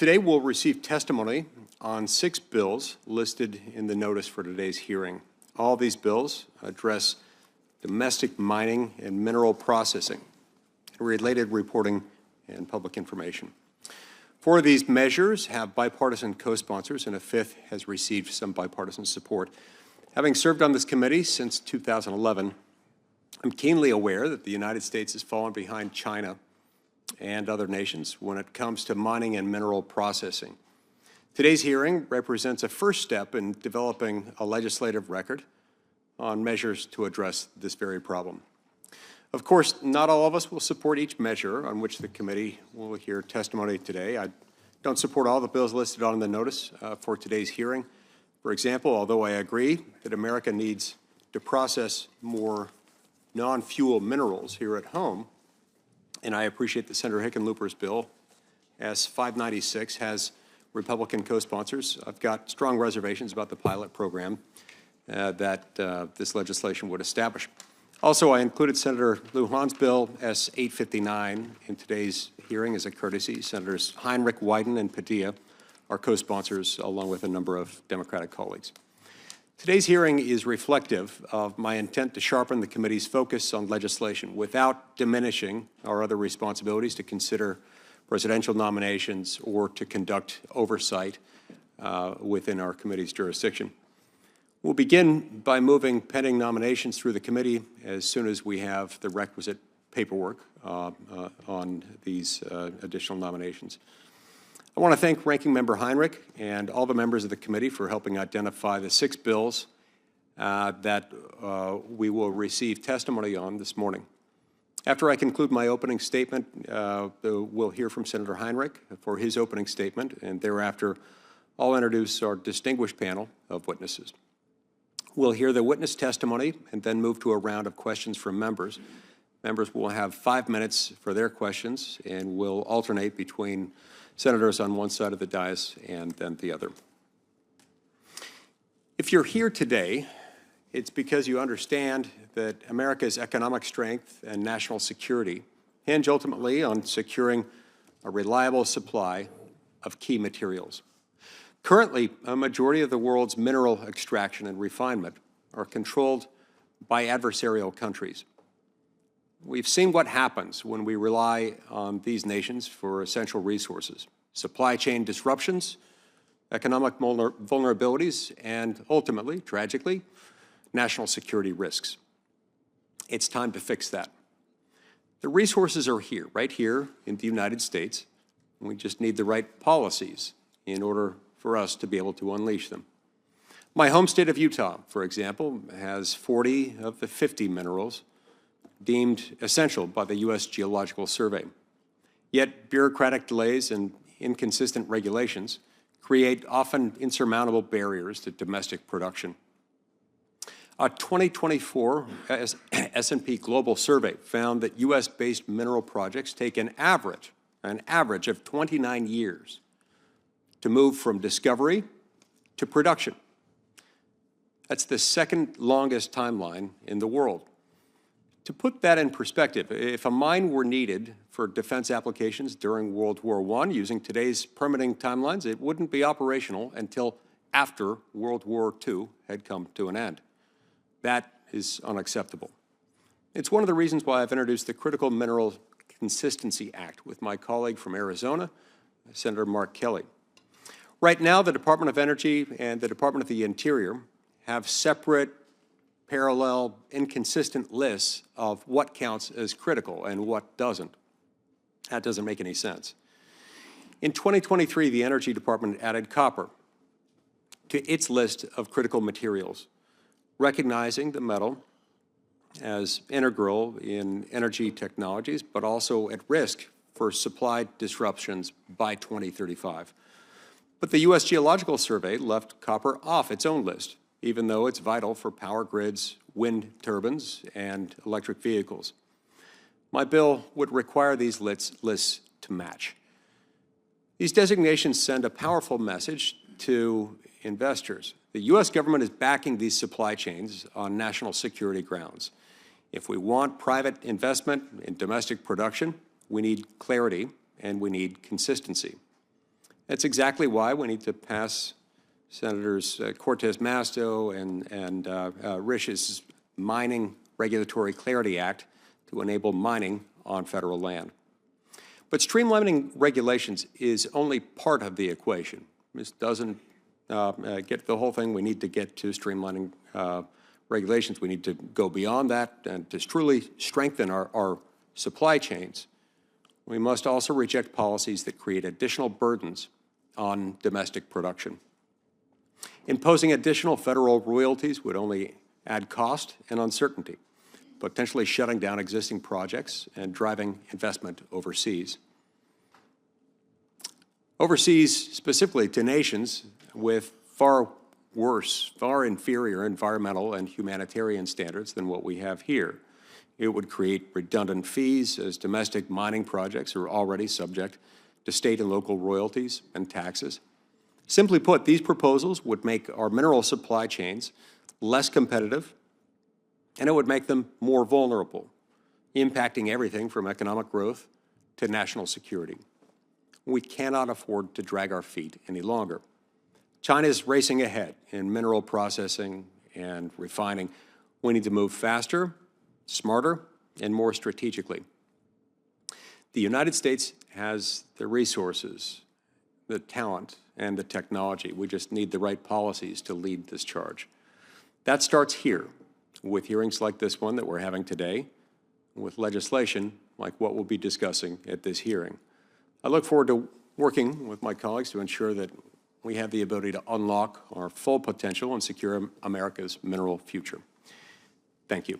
Today we'll receive testimony on 6 bills listed in the notice for today's hearing. All these bills address domestic mining and mineral processing, related reporting, and public information. 4 of these measures have bipartisan co-sponsors, and a 5th has received some bipartisan support. Having served on this committee since 2011, I'm keenly aware that the United States has fallen behind China and other nations when it comes to mining and mineral processing. Today's hearing represents a first step in developing a legislative record on measures to address this very problem. Of course, not all of us will support each measure on which the committee will hear testimony today. I don't support all the bills listed on the notice for today's hearing. For example, although I agree that America needs to process more non-fuel minerals here at home, and I appreciate that Senator Hickenlooper's bill, S-596, has Republican co-sponsors, I've got strong reservations about the pilot program that this legislation would establish. Also, I included Senator Lujan's bill, S-859, in today's hearing as a courtesy. Senators Heinrich, Wyden, and Padilla are co-sponsors, along with a number of Democratic colleagues. Today's hearing is reflective of my intent to sharpen the committee's focus on legislation without diminishing our other responsibilities to consider presidential nominations or to conduct oversight within our committee's jurisdiction. We'll begin by moving pending nominations through the committee as soon as we have the requisite paperwork on these additional nominations. I want to thank Ranking Member Heinrich and all the members of the committee for helping identify the 6 bills that we will receive testimony on this morning. After I conclude my opening statement, we'll hear from Senator Heinrich for his opening statement, and thereafter I'll introduce our distinguished panel of witnesses. We'll hear the witness testimony and then move to a round of questions from members. Members will have 5 minutes for their questions, and we'll alternate between senators on one side of the dais and then the other. If you're here today, it's because you understand that America's economic strength and national security hinge ultimately on securing a reliable supply of key materials. Currently, a majority of the world's mineral extraction and refinement are controlled by adversarial countries. We've seen what happens when we rely on these nations for essential resources: supply chain disruptions, economic vulnerabilities, and ultimately, tragically, national security risks. It's time to fix that. The resources are here, right here in the United States. We just need the right policies in order for us to be able to unleash them. My home state of Utah, for example, has 40 of the 50 minerals deemed essential by the U.S. Geological Survey. Yet bureaucratic delays and inconsistent regulations create often insurmountable barriers to domestic production. A 2024 S&P Global Survey found that U.S.-based mineral projects take an average of 29 years to move from discovery to production. That's the second longest timeline in the world. To put that in perspective, if a mine were needed for defense applications during World War I using today's permitting timelines, it wouldn't be operational until after World War II had come to an end. That is unacceptable. It's one of the reasons why I've introduced the Critical Mineral Consistency Act with my colleague from Arizona, Senator Mark Kelly. Right now, the Department of Energy and the Department of the Interior have separate, parallel, inconsistent lists of what counts as critical and what doesn't. That doesn't make any sense. In 2023, the Energy Department added copper to its list of critical materials, recognizing the metal as integral in energy technologies, but also at risk for supply disruptions by 2035. But the U.S. Geological Survey left copper off its own list, even though it's vital for power grids, wind turbines, and electric vehicles. My bill would require these lists to match. These designations send a powerful message to investors. The U.S. government is backing these supply chains on national security grounds. If we want private investment in domestic production, we need clarity and we need consistency. That's exactly why we need to pass Senators Cortez Masto and Risch's Mining Regulatory Clarity Act to enable mining on federal land. But streamlining regulations is only part of the equation. This doesn't get the whole thing. We need to get to streamlining regulations. We need to go beyond that and to truly strengthen our supply chains. We must also reject policies that create additional burdens on domestic production. Imposing additional federal royalties would only add cost and uncertainty, potentially shutting down existing projects and driving investment overseas. Overseas, specifically to nations with far worse, far inferior environmental and humanitarian standards than what we have here. It would create redundant fees, as domestic mining projects are already subject to state and local royalties and taxes. Simply put, these proposals would make our mineral supply chains less competitive, and it would make them more vulnerable, impacting everything from economic growth to national security. We cannot afford to drag our feet any longer. China is racing ahead in mineral processing and refining. We need to move faster, smarter, and more strategically. The United States has the resources, the talent, and the technology. We just need the right policies to lead this charge. That starts here, with hearings like this one that we're having today, with legislation like what we'll be discussing at this hearing. I look forward to working with my colleagues to ensure that we have the ability to unlock our full potential and secure America's mineral future. Thank you.